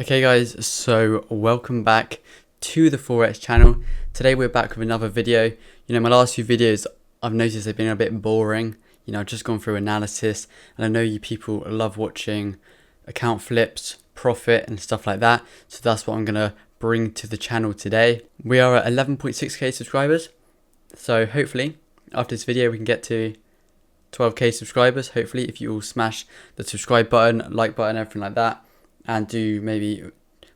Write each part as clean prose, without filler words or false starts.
Okay guys, so welcome back to the Forex channel. Today we're back with another video. My last few videos I've noticed they've been a bit boring. I've just gone through analysis, and I know you people love watching account flips, profit and stuff like that. So that's what I'm gonna bring to the channel today. We are at 11.6k subscribers. So hopefully after this video we can get to 12k subscribers. Hopefully, if you all smash the subscribe button, like button, everything like that. And do maybe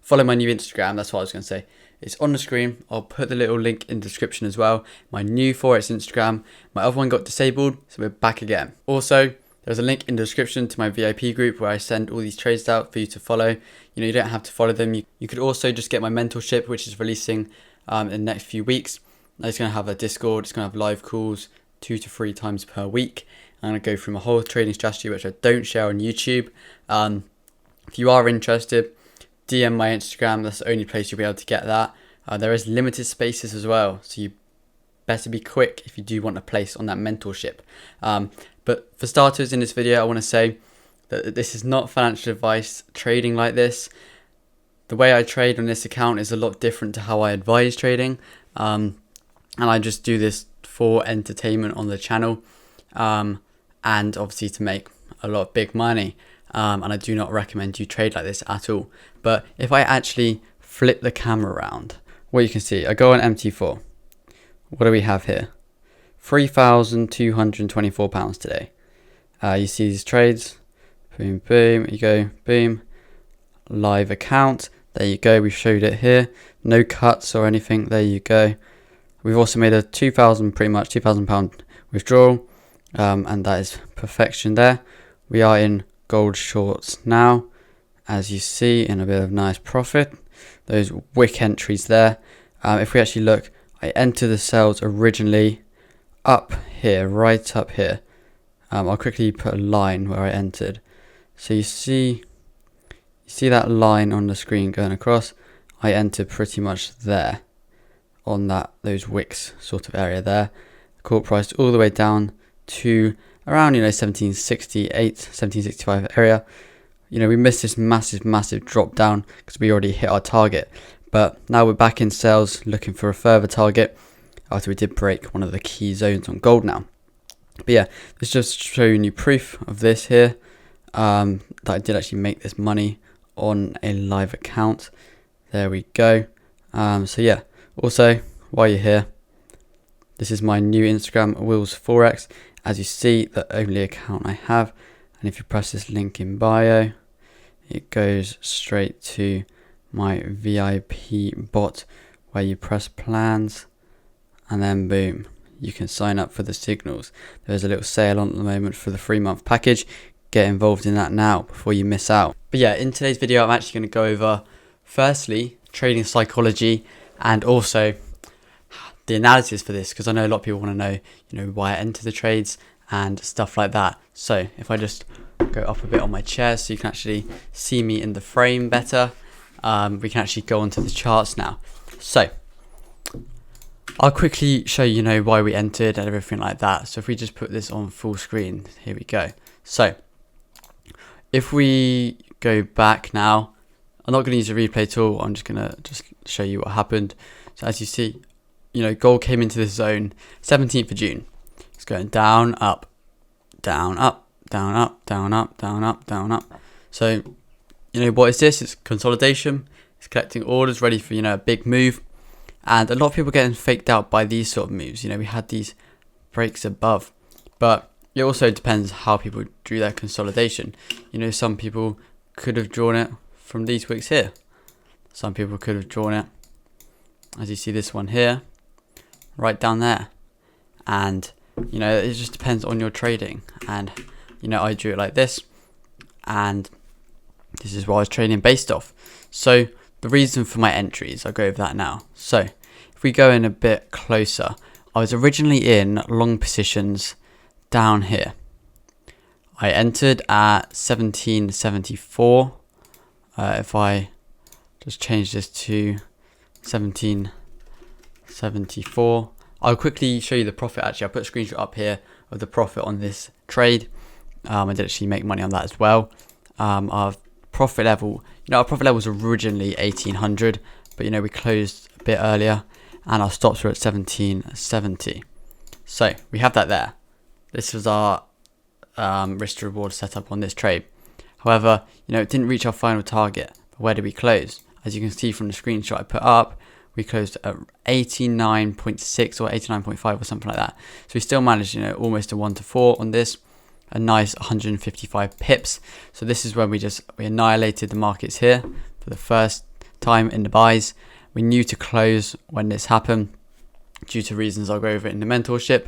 follow my new Instagram. That's what I was going to say. It's on the screen. I'll put the little link in the description as well. My new Forex Instagram. My other one got disabled, so we're back again. Also, there's a link in the description to my VIP group where I send all these trades out for you to follow. You don't have to follow them. You could also just get my mentorship, which is releasing in the next few weeks. It's going to have a Discord. It's going to have live calls 2 to 3 times per week. I'm going to go through my whole trading strategy, which I don't share on YouTube. If you are interested, DM my Instagram. That's the only place you'll be able to get that. There is limited spaces as well, so you better be quick if you do want a place on that mentorship. But for starters, in this video, I want to say that this is not financial advice. Trading like this, the way I trade on this account is a lot different to how I advise trading. And I just do this for entertainment on the channel, and obviously to make a lot of big money. And I do not recommend you trade like this at all. But if I actually flip the camera around, what you can see, I go on MT4. What do we have here? £3,224 today. You see these trades, boom, boom, you go, boom, live account. There you go, we've showed it here. No cuts or anything, there you go. We've also made a £2,000 withdrawal, and that is perfection there. We are in gold shorts now, as you see, in a bit of nice profit. Those wick entries there. If we actually look, I entered the sales originally up here, right up here. I'll quickly put a line where I entered. So you see that line on the screen going across. I entered pretty much there on those wicks sort of area there. Call price all the way down to around 1768, 1765 area. We missed this massive drop down because we already hit our target, but now we're back in sales looking for a further target after we did break one of the key zones on gold now. But yeah, this just showing you proof of this here, that I did actually make this money on a live account. There we go. So yeah, also while you're here, this is my new Instagram, WillssFX. As you see, the only account I have, and if you press this link in bio, it goes straight to my VIP bot where you press plans, and then boom, you can sign up for the signals. There's a little sale on at the moment for the 3-month package. Get involved in that now before you miss out. But yeah, in today's video, I'm actually going to go over, firstly, trading psychology, and also the analysis for this, because I know a lot of people want to know, why I enter the trades and stuff like that. So if I just go up a bit on my chair so you can actually see me in the frame better, we can actually go onto the charts now. So I'll quickly show you, why we entered and everything like that. So if we just put this on full screen, here we go. So if we go back now, I'm not going to use a replay tool. I'm just going to show you what happened. So as you see, gold came into this zone 17th of June. It's going down, up, down, up, down, up, down, up, down, up, down, up. So, what is this? It's consolidation. It's collecting orders ready for, a big move. And a lot of people getting faked out by these sort of moves. We had these breaks above. But it also depends how people drew their consolidation. Some people could have drawn it from these wicks here. Some people could have drawn it, as you see this one here, right down there. And it just depends on your trading. And I drew it like this, and this is what I was trading based off. So the reason for my entries, I'll go over that now. So if we go in a bit closer, I was originally in long positions down here. I entered at 1774. If I just change this to 1774, I'll quickly show you the profit. Actually, I'll put a screenshot up here of the profit on this trade. I did actually make money on that as well. Our profit level, our profit level was originally 1800, but we closed a bit earlier and our stops were at 1770. So we have that there. This was our risk to reward setup on this trade. However, it didn't reach our final target. But where did we close? As you can see from the screenshot I put up, we closed at 89.6 or 89.5 or something like that. So we still managed, almost a 1 to 4 on this, a nice 155 pips. So this is when we annihilated the markets here for the first time in the buys. We knew to close when this happened due to reasons I'll go over in the mentorship.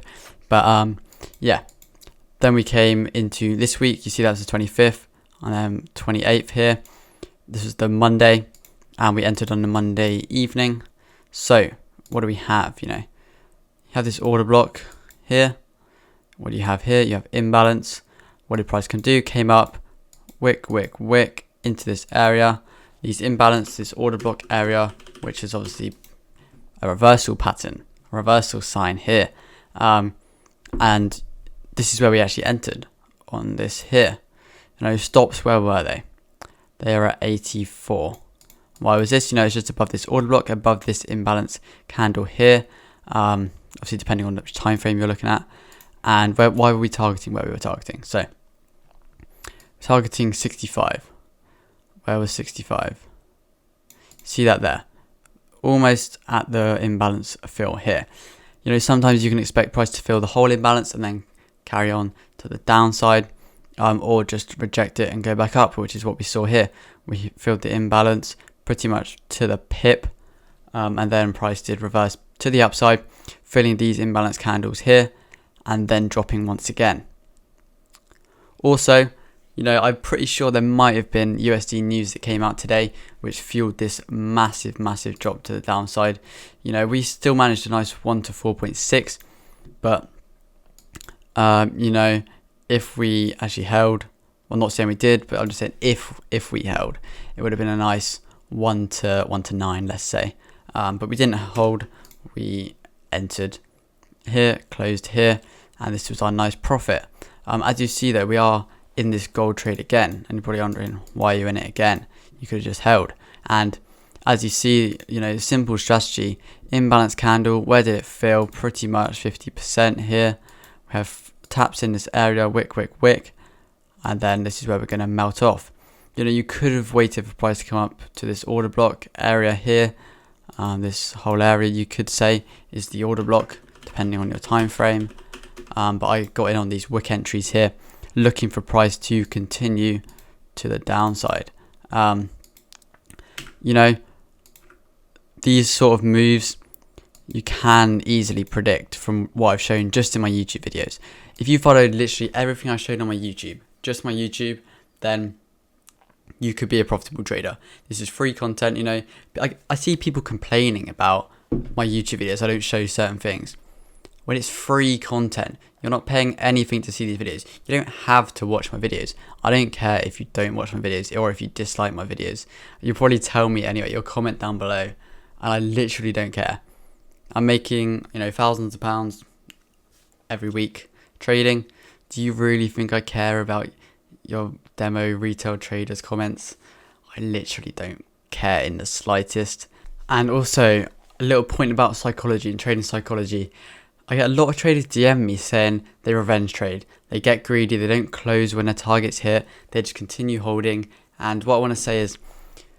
But yeah, then we came into this week. You see that's the 25th and then 28th here. This is the Monday and we entered on the Monday evening. So what do we have? You have this order block here. What do you have here? You have imbalance. What did price can do? Came up, wick into this area. These imbalance, this order block area, which is obviously a reversal pattern, a reversal sign here. And this is where we actually entered on this here. Stops, where were they? They are at 84. Why was this? It's just above this order block, above this imbalance candle here. Obviously, depending on which time frame you're looking at. And why were we targeting where we were targeting? So, targeting 65. Where was 65? See that there? Almost at the imbalance fill here. Sometimes you can expect price to fill the whole imbalance and then carry on to the downside, or just reject it and go back up, which is what we saw here. We filled the imbalance pretty much to the pip, and then price did reverse to the upside, filling these imbalance candles here and then dropping once again. Also, I'm pretty sure there might have been USD news that came out today which fueled this massive drop to the downside. We still managed a nice 1 to 4.6, but if we actually held, well, not saying we did, but I'm just saying if we held, it would have been a nice 1 to 9, let's say. But we didn't hold. We entered here, closed here, and this was our nice profit. As you see though, we are in this gold trade again, and you're probably wondering why you're in it again. You could have just held. And as you see, simple strategy, imbalance candle, where did it fill? Pretty much 50% here. We have taps in this area, wick, and then this is where we're going to melt off. You could have waited for price to come up to this order block area here. This whole area, you could say, is the order block, depending on your time frame. But I got in on these wick entries here, looking for price to continue to the downside. These sort of moves you can easily predict from what I've shown just in my YouTube videos. If you followed literally everything I showed on my YouTube, just my YouTube, then you could be a profitable trader. This is free content, I see people complaining about my YouTube videos. I don't show certain things. When it's free content, you're not paying anything to see these videos. You don't have to watch my videos. I don't care if you don't watch my videos or if you dislike my videos. You'll probably tell me anyway, you'll comment down below, and I literally don't care. I'm making, thousands of pounds every week trading. Do you really think I care about your demo retail traders comments? I literally don't care in the slightest. And also, a little point about psychology and trading psychology. I get a lot of traders DM me saying they revenge trade. They get greedy, they don't close when their target's hit, they just continue holding. And what I want to say is,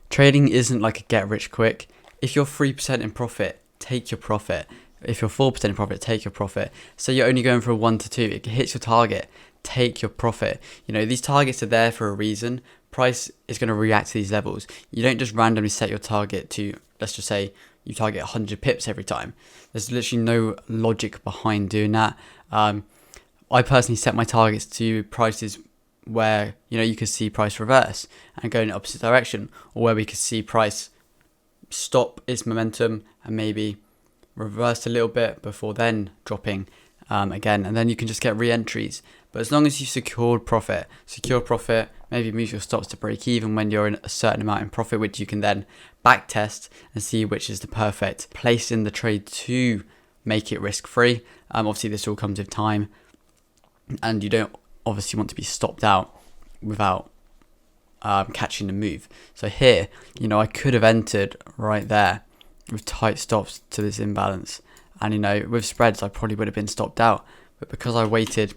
trading isn't like a get rich quick. If you're 3% in profit, take your profit. If you're 4% in profit, take your profit. So you're only going for a 1 to 2, it hits your target, take your profit. These targets are there for a reason. Price is going to react to these levels. You don't just randomly set your target to, let's just say, you target 100 pips every time. There's literally no logic behind doing that. I personally set my targets to prices where you could see price reverse and go in the opposite direction, or where we could see price stop its momentum and maybe reverse a little bit before then dropping again, and then you can just get re-entries. But as long as you secure profit, maybe move your stops to break even when you're in a certain amount in profit, which you can then back test and see which is the perfect place in the trade to make it risk free. Obviously this all comes with time, and you don't obviously want to be stopped out without catching the move. So here, you know, I could have entered right there with tight stops to this imbalance, and you know, with spreads I probably would have been stopped out, but because I waited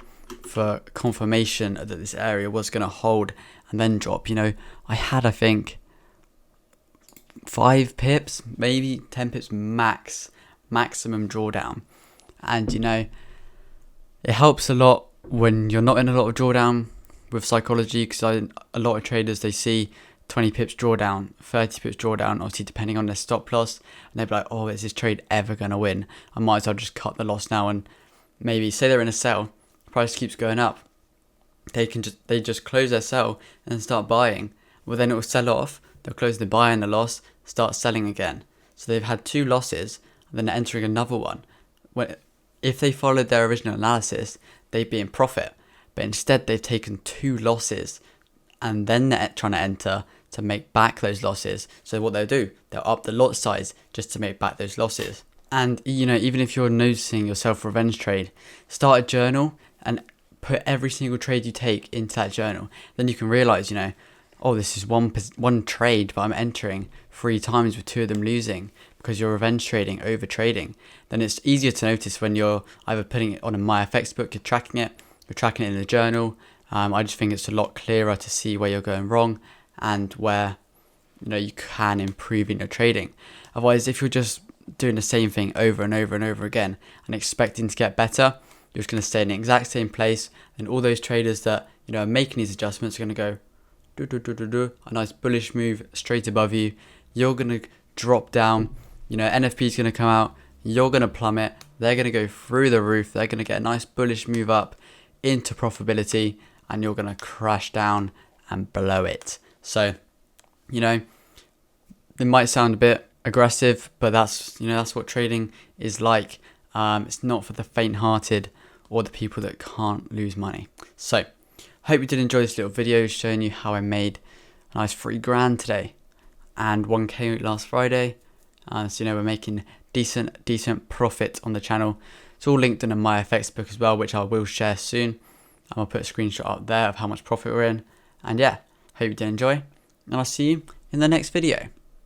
for confirmation that this area was going to hold and then drop, you know, I had, I think, 5 pips, maybe 10 pips maximum drawdown. And you know, it helps a lot when you're not in a lot of drawdown with psychology, because a lot of traders, they see 20 pips drawdown, 30 pips drawdown, obviously depending on their stop loss, and they'll be like, oh, is this trade ever going to win? I might as well just cut the loss now. And maybe say they're in a sell, price keeps going up, they just close their sell and start buying. Well, then it will sell off, they'll close the buy and the loss, start selling again. So they've had 2 losses and then entering another one. If they followed their original analysis, they'd be in profit. But instead, they've taken 2 losses and then they're trying to enter to make back those losses. So what they'll do, they'll up the lot size just to make back those losses. And you know, even if you're noticing your self-revenge trade, start a journal and put every single trade you take into that journal. Then you can realize, you know, oh, this is one trade, but I'm entering 3 times with 2 of them losing, because you're revenge trading, over trading. Then it's easier to notice when you're either putting it on a WillssFX book, you're tracking it in the journal. I just think it's a lot clearer to see where you're going wrong and where, you know, you can improve in your trading. Otherwise, if you're just doing the same thing over and over and over again and expecting to get better, you're just going to stay in the exact same place. And all those traders that, you know, are making these adjustments are going to go a nice bullish move straight above you. You're going to drop down, you know, NFP is going to come out, you're going to plummet, they're going to go through the roof, they're going to get a nice bullish move up into profitability, and you're going to crash down and blow it. So, you know, it might sound a bit aggressive, but that's, you know, that's what trading is like. It's not for the faint-hearted or the people that can't lose money. So hope you did enjoy this little video showing you how I made a nice $3,000 today and 1K last Friday. So you know, we're making decent profit on the channel. It's all linked in a WillssFX book as well, which I will share soon. I'll put a screenshot up there of how much profit we're in. And yeah, hope you did enjoy, and I'll see you in the next video.